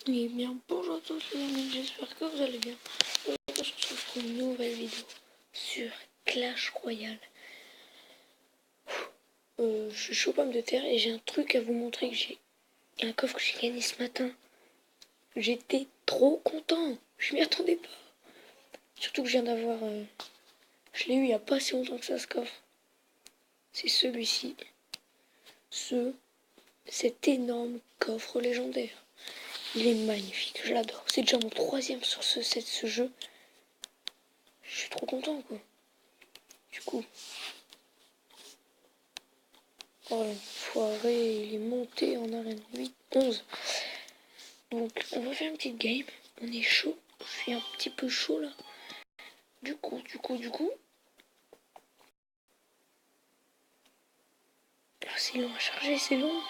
Et bien bonjour à tous les amis, j'espère que vous allez bien. Aujourd'hui on se retrouve pour une nouvelle vidéo sur Clash Royale. Je suis chaud pomme de terre et j'ai un truc à vous montrer, que j'ai un coffre que j'ai gagné ce matin. J'étais trop content, je m'y attendais pas. Surtout que je viens d'avoir... je l'ai eu il y a pas si longtemps que ça, ce coffre. C'est celui-ci. Cet énorme coffre légendaire. Il est magnifique, je l'adore. C'est déjà mon 3e sur ce jeu. Je suis trop content quoi. Du coup, oh l'enfoiré, il est monté en arène 8, 11. Donc on va faire une petite game. On est chaud. Je suis un petit peu chaud là. Du coup. Oh, c'est long à charger, c'est long.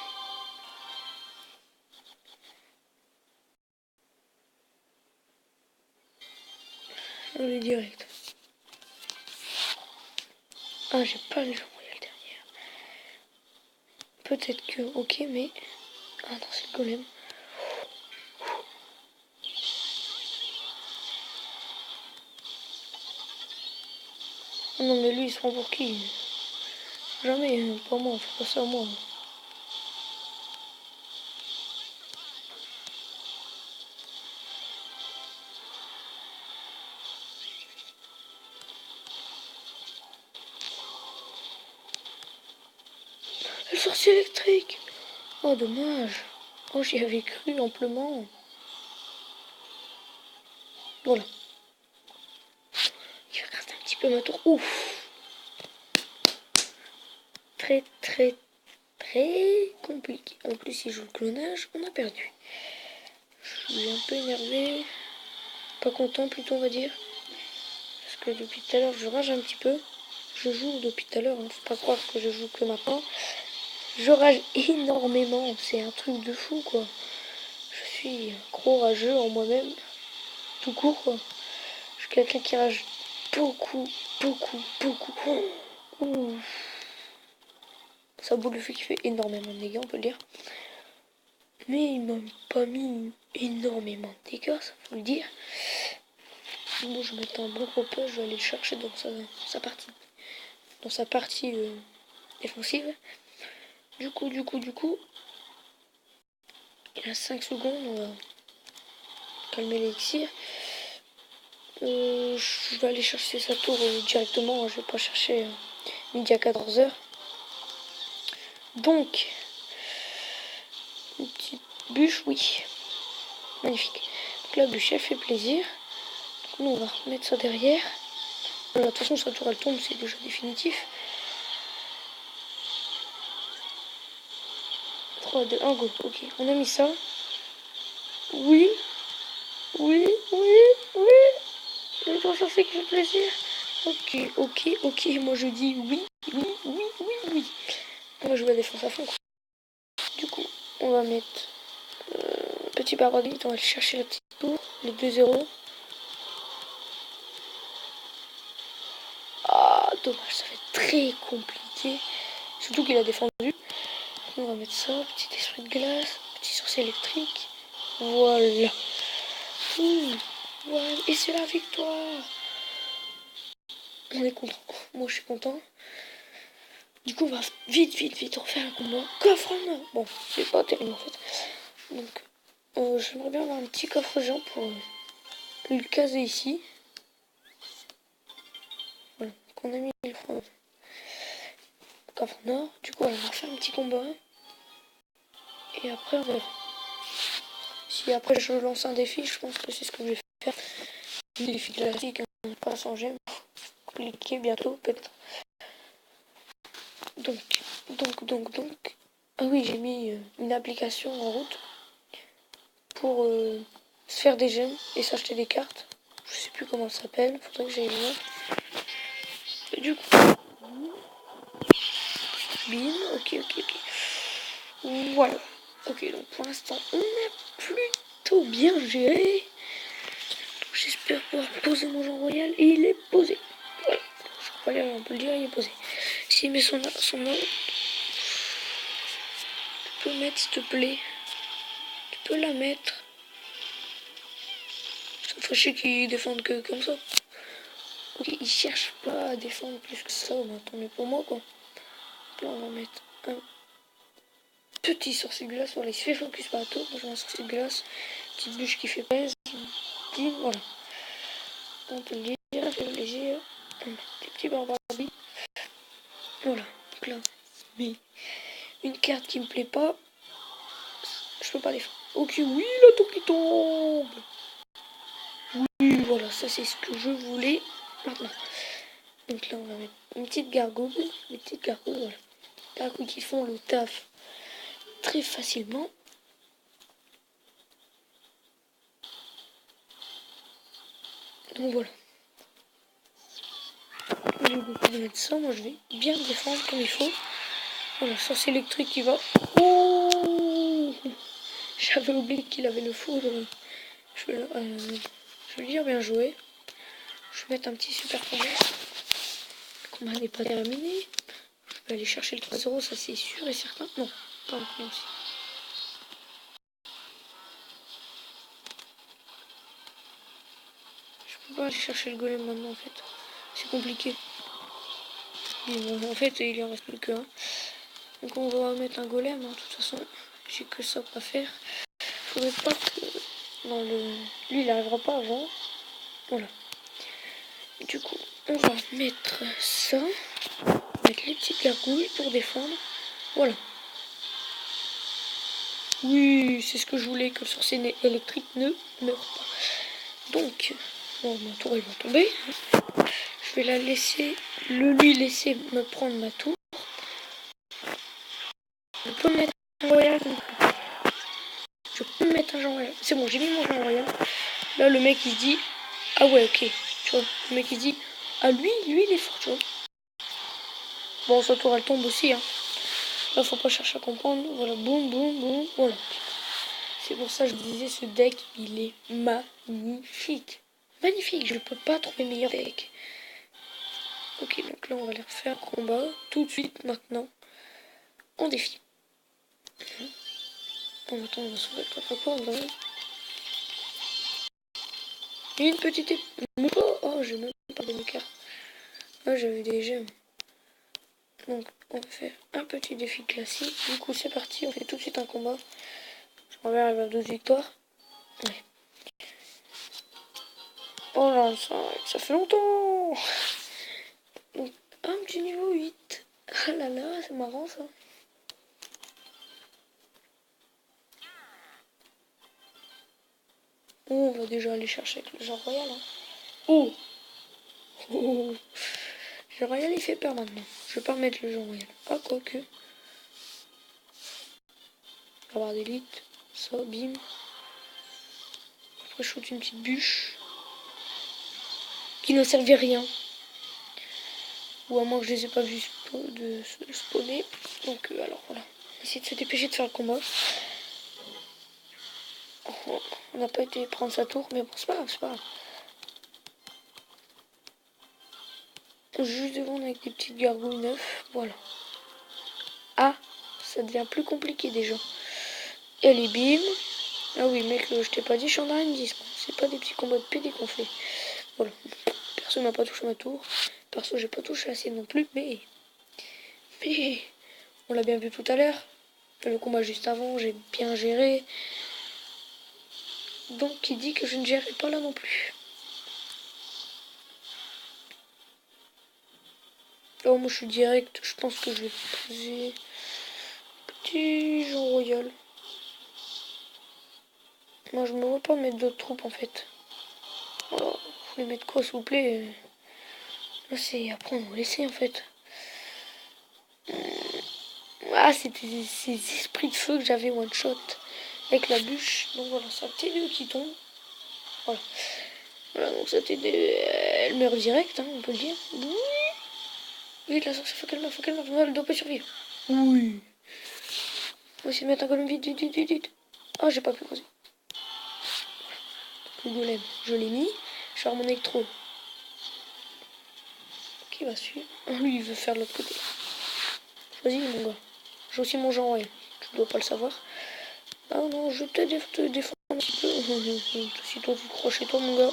On est direct. Ah, j'ai pas le jeu royal derrière. Peut-être que, ok, mais... Ah non, c'est le golem. Oh non, mais lui, il se prend pour qui? Jamais, pas moi, fais pas ça à moi. Le sorcier électrique! Oh, dommage. Oh, j'y avais cru amplement. Voilà. Je vais gratter un petit peu ma tour. Ouf. Très compliqué. En plus, si je joue le clonage, on a perdu. Je suis un peu énervé. Pas content plutôt, on va dire. Parce que depuis tout à l'heure, je rage un petit peu. Je joue depuis tout à l'heure. Faut pas croire que je joue que maintenant. Je rage énormément. C'est un truc de fou, quoi. Je suis un gros rageux en moi-même. Tout court, quoi. Je suis quelqu'un qui rage beaucoup. Ouh. Ça boule le feu qui fait énormément de dégâts, on peut le dire. Mais il m'a pas mis énormément de dégâts, ça faut le dire. Bon, je vais mettre un bon gros peu, je vais aller le chercher dans sa partie. Dans sa partie défensive. Du coup, il a 5 secondes, on va calmer l'élixir. Je vais aller chercher sa tour directement, je vais pas chercher midi à 14h. Donc, une petite bûche, oui. Magnifique. Donc la bûche, elle fait plaisir. Donc nous, on va remettre ça derrière. De toute façon, sa tour, elle tombe, c'est déjà définitif. 3, 2, 1, go. Ok, on a mis ça. Oui. Le tour sorcier qui fait plaisir. Ok. Moi, je dis oui. On va jouer à défense à fond, quoi. Du coup, on va mettre petit paradis, on va aller chercher la petite tour, les 2-0. Ah, dommage, ça va être très compliqué. Surtout qu'il a défendu. On va mettre ça, petit esprit de glace, petit sorcier électrique. Voilà. Voilà. Et c'est la victoire. On est content. Moi, je suis content. Du coup, on va vite refaire un combat. Coffre en or. Bon, c'est pas terrible en fait. Donc, j'aimerais bien avoir un petit coffre géant pour le caser ici. Voilà. Donc, on a mis le coffre en or. Du coup, on va faire un petit combat. Et après, on verra. Si après je lance un défi, je pense que c'est ce que je vais faire. Un défi classique, hein, pas sans gemme. Compliqué bientôt, peut-être. Donc. Ah oui, j'ai mis une application en route pour se faire des gemmes et s'acheter des cartes. Je sais plus comment ça s'appelle, faudrait que j'aille voir. Et du coup, bim, ok. Voilà. Ok, donc pour l'instant, on a plutôt bien géré. J'espère pouvoir poser mon jeu royal et il est posé. Voilà, jeu royal, on peut le dire, il est posé. S'il met son nom, tu peux mettre s'il te plaît. Tu peux la mettre. Enfin, je sais qu'ils défendent que comme ça. Ok, ils cherchent pas à défendre plus que ça. Bah, tant mieux pour moi, quoi. Là, on va mettre un petit sorcier de glace. Voilà, il se fait focus par la tour. Moi, j'ai un sorcier de glace. Petite bûche qui fait pèse. Voilà. On peut le dire, fait plaisir. Des petits barbares. Voilà. Donc là, mais une carte qui me plaît pas, je peux pas défendre. Ok, oui, la tour qui tombe. Oui, voilà, ça c'est ce que je voulais. Maintenant. Donc là, on va mettre une petite gargouille. Des petites gargouilles, voilà. Gargouilles qui font le taf très facilement. Donc voilà. J'ai décidé de mettre ça. Moi, je vais bien me défendre comme il faut. Voilà, source électrique qui va. Oh, j'avais oublié qu'il avait le foudre. Je vais dire bien joué. Je vais mettre un petit super combat. Le combat n'est pas terminé. Je vais aller chercher le 3-0, ça c'est sûr et certain. Non, pas encore aussi. Je peux pas aller chercher le golem maintenant en fait. C'est compliqué. Mais bon, en fait, il en reste plus qu'un. Donc on va mettre un golem. De toute façon, j'ai que ça à faire. Faudrait pas que... Non, lui il arrivera pas avant. Voilà. Du coup, on va mettre ça. Mettre les petites gargouilles pour défendre. Voilà. Oui, c'est ce que je voulais, que le sorcier électrique ne meure pas. Donc, bon, ma tour elle va tomber. Je vais la laisser, lui laisser me prendre ma tour. Je peux mettre un royal. Je peux mettre un Jean royal. C'est bon, j'ai mis mon Jean royal. Là, le mec il se dit, ah ouais, ok. Tu vois, le mec il se dit, ah lui il est fort, tu vois. Bon, sa tour elle tombe aussi, hein. Là, faut pas chercher à comprendre. Voilà, boum, boum, boum. Voilà. C'est pour ça que je disais, ce deck, il est magnifique. Magnifique, je ne peux pas trouver meilleur deck. Ok, donc là, on va aller refaire un combat tout de suite, maintenant, en défi. En attendant, on va sauver le coffre-fort. Une petite épée. Oh, j'ai même pas de cartes. Ah, j'avais des gemmes. Donc, on va faire un petit défi classique. Du coup, c'est parti, on fait tout de suite un combat. On va arriver à 12 victoires. Ouais. Oh là, ça fait longtemps. Donc, un petit niveau 8. Ah là là, c'est marrant ça. Oh, on va déjà aller chercher avec le genre royal. Hein. Oh, oh. Le genre royal il fait peur maintenant. Je vais pas remettre le genre royal. Ah, quoique. Avoir d'élite. Ça, bim. Après, je shoot une petite bûche. Qui ne servait à rien. Ou à moins que je les ai pas vus de spawner. Donc, alors voilà. On va essayer de se dépêcher de faire le combat. Oh, on n'a pas été prendre sa tour, mais bon, c'est pas grave, c'est pas grave. Juste devant avec des petites gargouilles neuves. Voilà. Ah, ça devient plus compliqué déjà. Et les bim. Ah oui, mec, je t'ai pas dit, je suis en arène 10. C'est pas des petits combats de PD qu'on fait. Voilà. Perso n'a pas touché ma tour. Perso, j'ai pas touché la sienne non plus, mais on l'a bien vu tout à l'heure. Le combat juste avant, j'ai bien géré. Donc, qui dit que je ne gérerai pas là non plus. Oh, moi je suis direct. Je pense que je vais poser petit Jean Royal. Moi, je me vois pas mettre d'autres troupes en fait. Oh, vous voulez mettre quoi, s'il vous plaît? Là, c'est à prendre ou laisser en fait. Ah, c'était ces esprits de feu que j'avais one shot avec la bûche. Donc voilà, ça T2 qui tombe. Voilà. Voilà, donc ça T2, elle meurt direct, hein, on peut le dire. Oui. Vite, la sorcière, faut qu'elle meure, elle doit pas survivre. Oui. On va essayer de mettre un golem vite, vite, vite, vite, vite. Oh, j'ai pas pu poser. Le golem, je l'ai mis. Je vais faire mon électro. Qui va suivre? Lui, il veut faire de l'autre côté. Choisis, mon gars. J'ai aussi mon genre, ouais. Tu dois pas le savoir. Ah non, je vais peut-être te défendre un petit peu. Si toi tu crois chez toi, mon gars,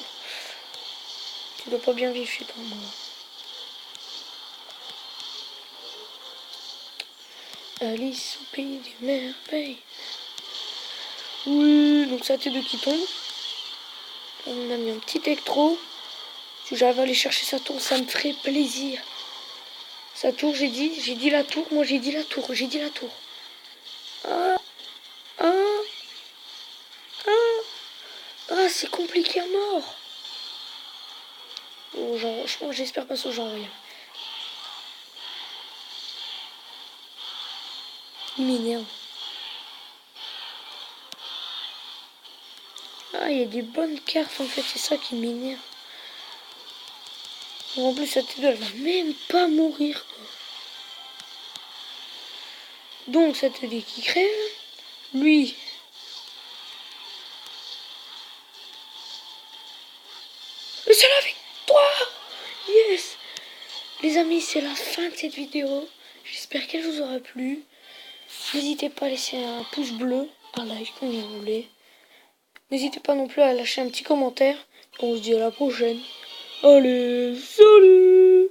tu dois pas bien vivre chez toi, mon gars. Alice au pays des merveilles. Oui, donc ça T2 qui tombe. On a mis un petit électro. Si j'arrive à aller chercher sa tour, ça me ferait plaisir. Sa tour, j'ai dit la tour. Moi, j'ai dit la tour. Ah, ah, ah, ah, c'est compliqué à mort. Oh, genre, je pense, j'espère pas ce genre, rien. Il m'énerve. Ah, il y a des bonnes cartes en fait, c'est ça qui m'énerve. En plus, cette T2, elle va même pas mourir, quoi. Donc, cette T2 qui crève. Lui. Mais c'est la victoire! Yes! Les amis, c'est la fin de cette vidéo. J'espère qu'elle vous aura plu. N'hésitez pas à laisser un pouce bleu, un like, comme vous voulez. N'hésitez pas non plus à lâcher un petit commentaire. On se dit à la prochaine. Allez, salut!